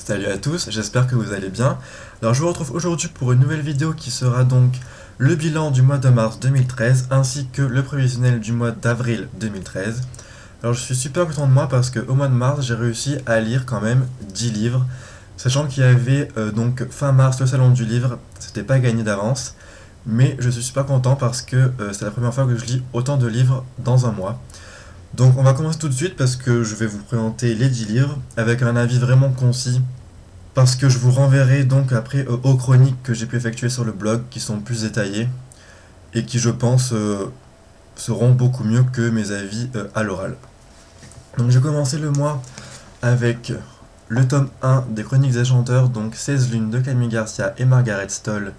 Salut à tous, j'espère que vous allez bien. Alors je vous retrouve aujourd'hui pour une nouvelle vidéo qui sera donc le bilan du mois de mars 2013 ainsi que le prévisionnel du mois d'avril 2013. Alors je suis super content de moi parce qu'au mois de mars j'ai réussi à lire quand même 10 livres, sachant qu'il y avait donc fin mars le salon du livre, c'était pas gagné d'avance, mais je suis super content parce que c'est la première fois que je lis autant de livres dans un mois. Donc on va commencer tout de suite parce que je vais vous présenter les 10 livres avec un avis vraiment concis parce que je vous renverrai donc après aux chroniques que j'ai pu effectuer sur le blog qui sont plus détaillées et qui je pense seront beaucoup mieux que mes avis à l'oral. Donc j'ai commencé le mois avec le tome 1 des Chroniques des Chanteurs, donc 16 lunes de Camille Garcia et Margaret Stoll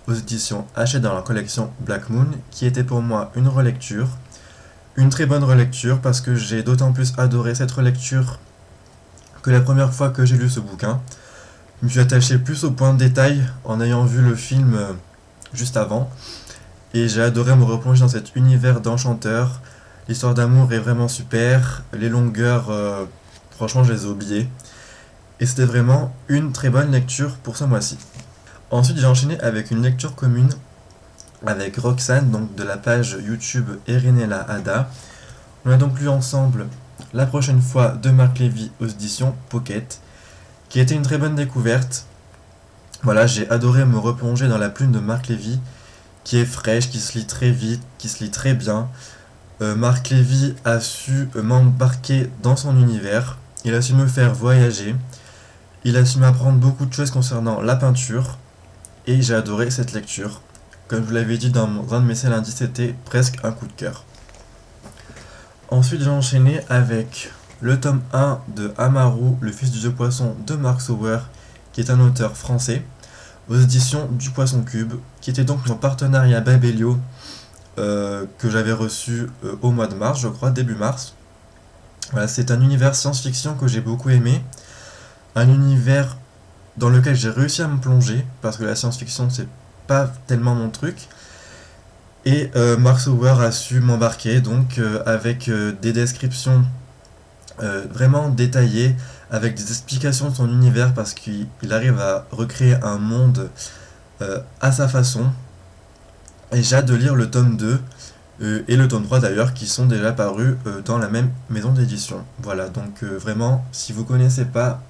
aux éditions Hachette dans la collection Black Moon, qui était pour moi une relecture. Une très bonne relecture parce que j'ai d'autant plus adoré cette relecture que la première fois que j'ai lu ce bouquin. Je me suis attaché plus au point de détail en ayant vu le film juste avant. Et j'ai adoré me replonger dans cet univers d'enchanteurs. L'histoire d'amour est vraiment super. Les longueurs, franchement, je les ai oubliées. Et c'était vraiment une très bonne lecture pour ce mois-ci. Ensuite, j'ai enchaîné avec une lecture commune avec Roxane, donc de la page YouTube Erinella Ada. On a donc lu ensemble La prochaine fois de Marc Lévy aux éditions Pocket, qui était une très bonne découverte. Voilà, j'ai adoré me replonger dans la plume de Marc Lévy, qui est fraîche, qui se lit très vite, qui se lit très bien. Marc Lévy a su m'embarquer dans son univers, il a su me faire voyager, il a su m'apprendre beaucoup de choses concernant la peinture, et j'ai adoré cette lecture. Comme je vous l'avais dit dans un de mes sales indices, c'était presque un coup de cœur. Ensuite, j'ai enchaîné avec le tome 1 de Amaru, le fils du dieu poisson de Mark Sauer, qui est un auteur français, aux éditions du Poisson Cube, qui était donc mon partenariat Babelio, que j'avais reçu au mois de mars, je crois, début mars. Voilà, c'est un univers science-fiction que j'ai beaucoup aimé, un univers dans lequel j'ai réussi à me plonger, parce que la science-fiction c'est pas tellement mon truc, et Mark Sauer a su m'embarquer donc avec des descriptions vraiment détaillées, avec des explications de son univers parce qu'il arrive à recréer un monde à sa façon. Et j'ai hâte de lire le tome 2 et le tome 3 d'ailleurs qui sont déjà parus dans la même maison d'édition. Voilà, donc vraiment, si vous connaissez pas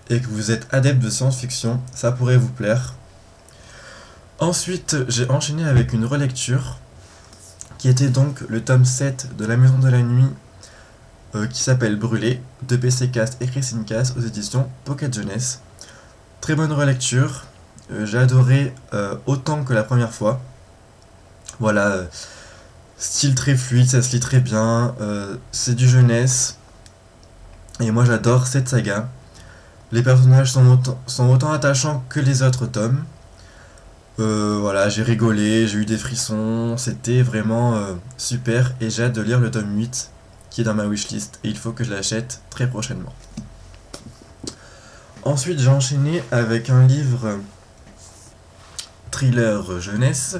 et que vous êtes adepte de science-fiction, ça pourrait vous plaire. Ensuite, j'ai enchaîné avec une relecture qui était donc le tome 7 de La Maison de la Nuit qui s'appelle Brûlé de PC Cast et Christine Cass aux éditions Pocket Jeunesse. Très bonne relecture, j'ai adoré autant que la première fois. Voilà, style très fluide, ça se lit très bien, c'est du jeunesse et moi j'adore cette saga. Les personnages sont autant attachants que les autres tomes. Voilà, j'ai rigolé, j'ai eu des frissons, c'était vraiment super et j'ai hâte de lire le tome 8 qui est dans ma wishlist et il faut que je l'achète très prochainement. Ensuite j'ai enchaîné avec un livre thriller jeunesse,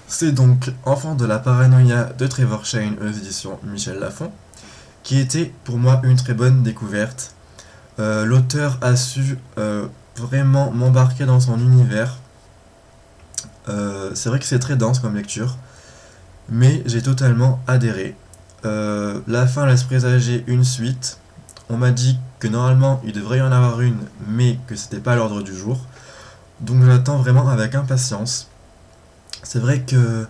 c'est donc Enfant de la paranoïa de Trevor Shane aux éditions Michel Lafon, qui était pour moi une très bonne découverte. L'auteur a su vraiment m'embarquer dans son univers. C'est vrai que c'est très dense comme lecture, mais j'ai totalement adhéré. La fin laisse présager une suite. On m'a dit que normalement il devrait y en avoir une, mais que c'était pas à l'ordre du jour. Donc j'attends vraiment avec impatience. C'est vrai que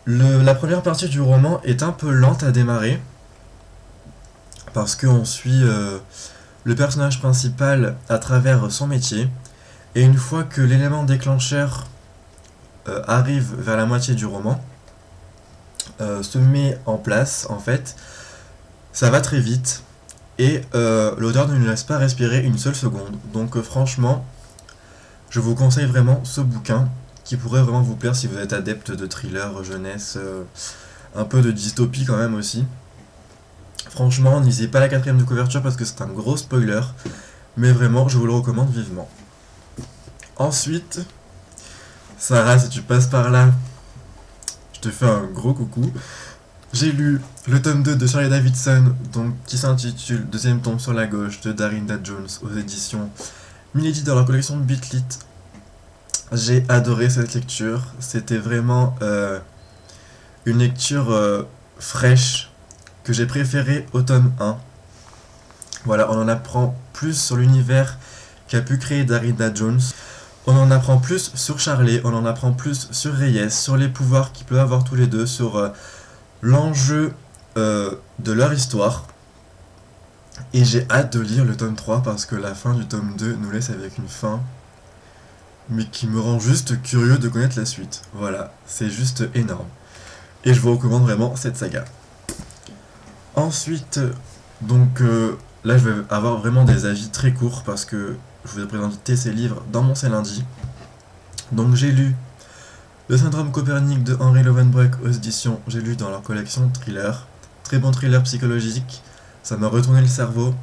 la première partie du roman est un peu lente à démarrer, parce qu'on suit le personnage principal à travers son métier. Et une fois que l'élément déclencheur arrive vers la moitié du roman, se met en place, en fait, ça va très vite et l'auteur ne nous laisse pas respirer une seule seconde. Donc franchement, je vous conseille vraiment ce bouquin qui pourrait vraiment vous plaire si vous êtes adepte de thriller, jeunesse, un peu de dystopie quand même aussi. Franchement, n'hésitez pas à la quatrième de couverture parce que c'est un gros spoiler, mais vraiment, je vous le recommande vivement. Ensuite, Sarah, si tu passes par là, je te fais un gros coucou. J'ai lu le tome 2 de Charlie Davidson, donc, qui s'intitule Deuxième tombe sur la gauche de Darinda Jones aux éditions Milady dans la collection de Bitlit. J'ai adoré cette lecture, c'était vraiment une lecture fraîche que j'ai préférée au tome 1. Voilà, on en apprend plus sur l'univers qu'a pu créer Darinda Jones. On en apprend plus sur Charlie, on en apprend plus sur Reyes, sur les pouvoirs qu'ils peuvent avoir tous les deux, sur l'enjeu de leur histoire. Et j'ai hâte de lire le tome 3 parce que la fin du tome 2 nous laisse avec une fin, mais qui me rend juste curieux de connaître la suite. Voilà, c'est juste énorme. Et je vous recommande vraiment cette saga. Ensuite, donc là je vais avoir vraiment des avis très courts parce que je vous ai présenté ces livres dans mon C'est lundi. Donc j'ai lu Le syndrome Copernic de Henry Lovenbroek aux éditions, j'ai lu dans leur collection Thriller. Très bon thriller psychologique, ça m'a retourné le cerveau.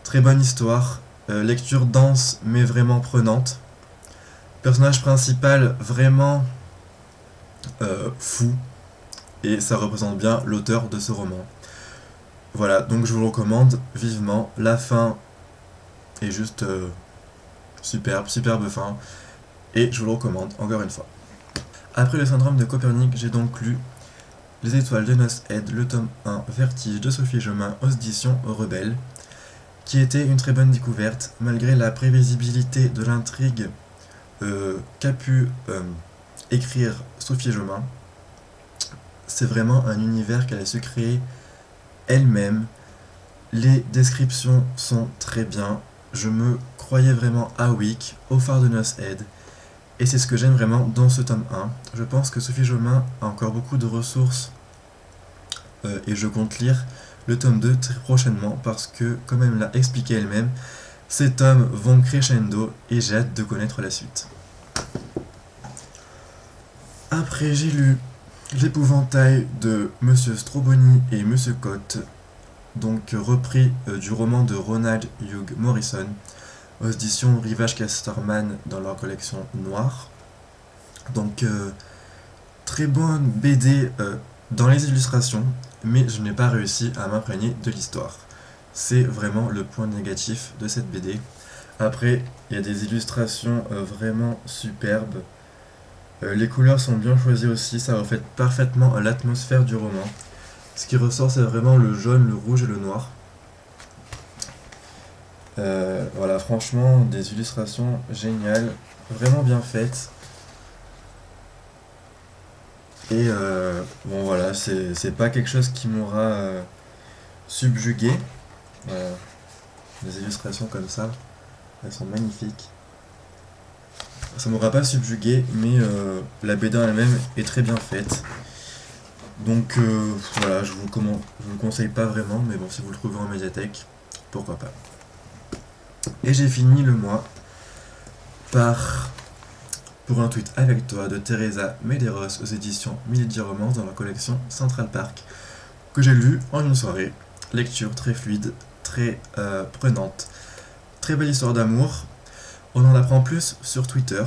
Très bonne histoire, lecture dense mais vraiment prenante. Personnage principal vraiment fou, et ça représente bien l'auteur de ce roman. Voilà, donc je vous le recommande vivement. La fin est juste superbe, superbe fin, et je vous le recommande encore une fois. Après le syndrome de Copernic, j'ai donc lu Les étoiles de Nos Head, le tome 1, Vertige de Sophie Jomain aux éditions Rebelle, qui était une très bonne découverte, malgré la prévisibilité de l'intrigue qu'a pu écrire Sophie Jomain. C'est vraiment un univers qu'elle a su créer elle-même. Les descriptions sont très bien. Je me croyais vraiment Awick, au phare de Nos Head. Et c'est ce que j'aime vraiment dans ce tome 1. Je pense que Sophie Jomain a encore beaucoup de ressources et je compte lire le tome 2 très prochainement parce que, comme elle me l'a expliqué elle-même, ces tomes vont crescendo et j'ai hâte de connaître la suite. Après, j'ai lu L'épouvantail de Monsieur Stroboni et Monsieur Cotte, donc repris du roman de Ronald Hugh Morrison, aux éditions Rivage Casterman dans leur collection Noire. Donc très bonne BD dans les illustrations, mais je n'ai pas réussi à m'imprégner de l'histoire. C'est vraiment le point négatif de cette BD. Après, il y a des illustrations vraiment superbes. Les couleurs sont bien choisies aussi, ça reflète parfaitement l'atmosphère du roman. Ce qui ressort, c'est vraiment le jaune, le rouge et le noir. Voilà, franchement, des illustrations géniales, vraiment bien faites. Et bon, voilà, c'est pas quelque chose qui m'aura subjugué. Voilà, des illustrations comme ça, elles sont magnifiques. Ça m'aura pas subjugué, mais la BD en elle-même est très bien faite. Donc voilà, je vous le conseille pas vraiment, mais bon, si vous le trouvez en médiathèque, pourquoi pas. Et j'ai fini le mois pour un tweet avec toi de Teresa Medeiros aux éditions Milady Romance dans la collection Central Park, que j'ai lu en une soirée. Lecture très fluide, très prenante, très belle histoire d'amour. On en apprend plus sur Twitter,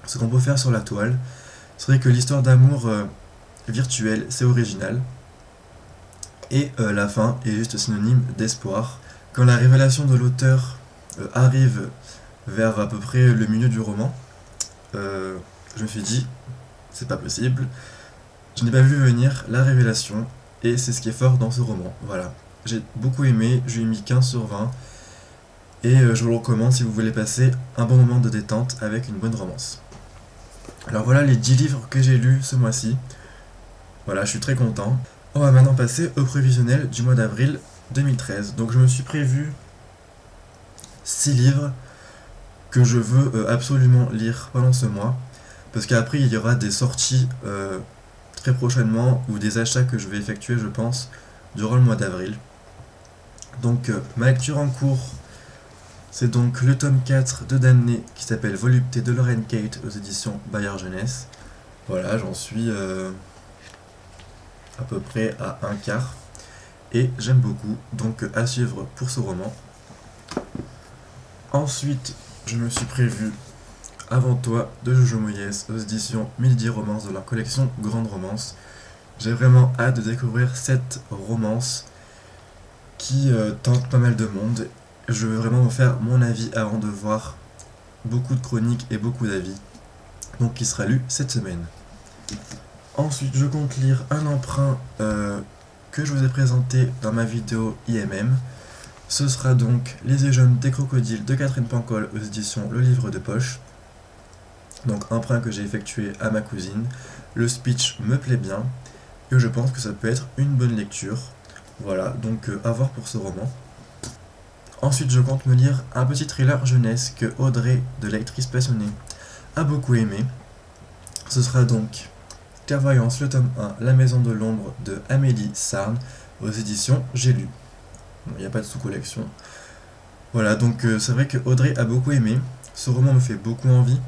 ce qu'on peut faire sur la toile. C'est vrai que l'histoire d'amour virtuelle, c'est original. Et la fin est juste synonyme d'espoir. Quand la révélation de l'auteur arrive vers à peu près le milieu du roman, je me suis dit, c'est pas possible. Je n'ai pas vu venir la révélation, et c'est ce qui est fort dans ce roman. Voilà. J'ai beaucoup aimé, je lui ai mis 15 sur 20. Et je vous le recommande si vous voulez passer un bon moment de détente avec une bonne romance. Alors voilà les 10 livres que j'ai lus ce mois-ci. Voilà, je suis très content. On va maintenant passer au prévisionnel du mois d'avril 2013. Donc je me suis prévu 6 livres que je veux absolument lire pendant ce mois. Parce qu'après il y aura des sorties très prochainement ou des achats que je vais effectuer, je pense, durant le mois d'avril. Donc ma lecture en cours, c'est donc le tome 4 de Damné qui s'appelle Volupté de Lorraine Kate aux éditions Bayard Jeunesse. Voilà, j'en suis à peu près à un quart. Et j'aime beaucoup, donc à suivre pour ce roman. Ensuite, je me suis prévu Avant toi de Jojo Moyes aux éditions Milady Romance de leur collection Grande Romance. J'ai vraiment hâte de découvrir cette romance qui tente pas mal de monde. Je veux vraiment me faire mon avis avant de voir beaucoup de chroniques et beaucoup d'avis, donc qui sera lu cette semaine. Ensuite, je compte lire un emprunt que je vous ai présenté dans ma vidéo IMM. Ce sera donc Les yeux jaunes des crocodiles de Catherine Pancol aux éditions Le Livre de Poche. Donc emprunt que j'ai effectué à ma cousine. Le speech me plaît bien et je pense que ça peut être une bonne lecture. Voilà, donc à voir pour ce roman. Ensuite, je compte me lire un petit thriller jeunesse que Audrey, de Lectrice Passionnée, a beaucoup aimé. Ce sera donc Clairvoyance, le tome 1, La Maison de l'Ombre de Amélie Sarn aux éditions J'ai lu. Bon, il n'y a pas de sous-collection. Voilà, donc c'est vrai que Audrey a beaucoup aimé. Ce roman me fait beaucoup envie.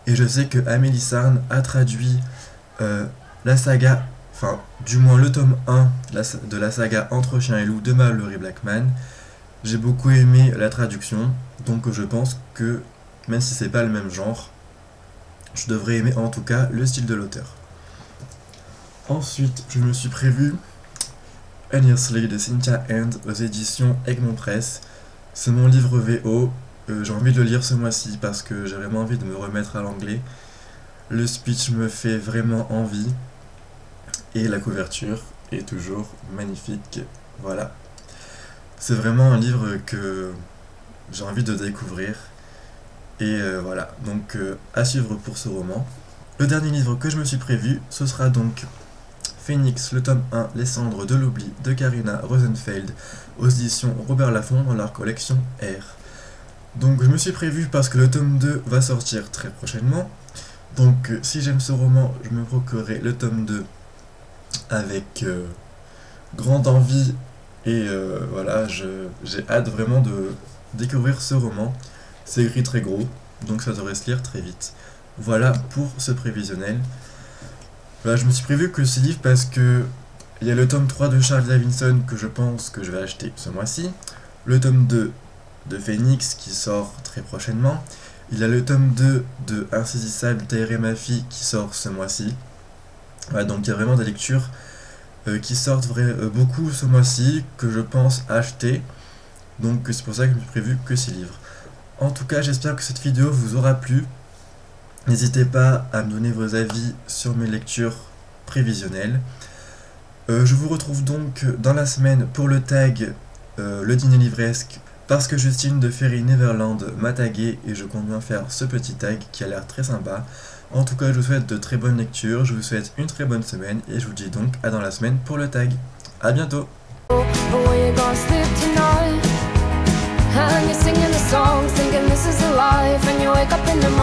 Et je sais que Amélie Sarn a traduit la saga, enfin, du moins le tome 1 de la saga Entre Chien et Loup de Mallory Blackman. J'ai beaucoup aimé la traduction, donc je pense que, même si c'est pas le même genre, je devrais aimer en tout cas le style de l'auteur. Ensuite, je me suis prévu Annesley de Cynthia Hand aux éditions Egmont Press. C'est mon livre VO, j'ai envie de le lire ce mois-ci parce que j'ai vraiment envie de me remettre à l'anglais. Le speech me fait vraiment envie et la couverture est toujours magnifique. Voilà. C'est vraiment un livre que j'ai envie de découvrir. Et voilà, donc à suivre pour ce roman. Le dernier livre que je me suis prévu, ce sera donc Phoenix, le tome 1, Les cendres de l'oubli de Karina Rosenfeld aux éditions Robert Laffont dans leur collection R. Donc je me suis prévu parce que le tome 2 va sortir très prochainement. Donc si j'aime ce roman, je me procurerai le tome 2 avec grande envie et voilà, j'ai hâte vraiment de découvrir ce roman. C'est écrit très gros, donc ça devrait se lire très vite. Voilà pour ce prévisionnel. Voilà, je me suis prévu que ce livre parce que il y a le tome 3 de Charles Davidson que je pense que je vais acheter ce mois-ci. Le tome 2 de Phoenix qui sort très prochainement. Il y a le tome 2 de Insaisissable Taïre et ma fille qui sort ce mois-ci. Voilà, donc il y a vraiment des lectures qui sortent beaucoup ce mois-ci que je pense acheter. Donc c'est pour ça que je me suis prévu que ces livres. En tout cas, j'espère que cette vidéo vous aura plu. N'hésitez pas à me donner vos avis sur mes lectures prévisionnelles. Je vous retrouve donc dans la semaine pour le tag Le Dîner Livresque parce que Justine de Ferry Neverland m'a tagué et je compte bien faire ce petit tag qui a l'air très sympa. En tout cas, je vous souhaite de très bonnes lectures, je vous souhaite une très bonne semaine et je vous dis donc à dans la semaine pour le tag. A bientôt! And you're singing the song, thinking this is a life, and you wake up in the morning.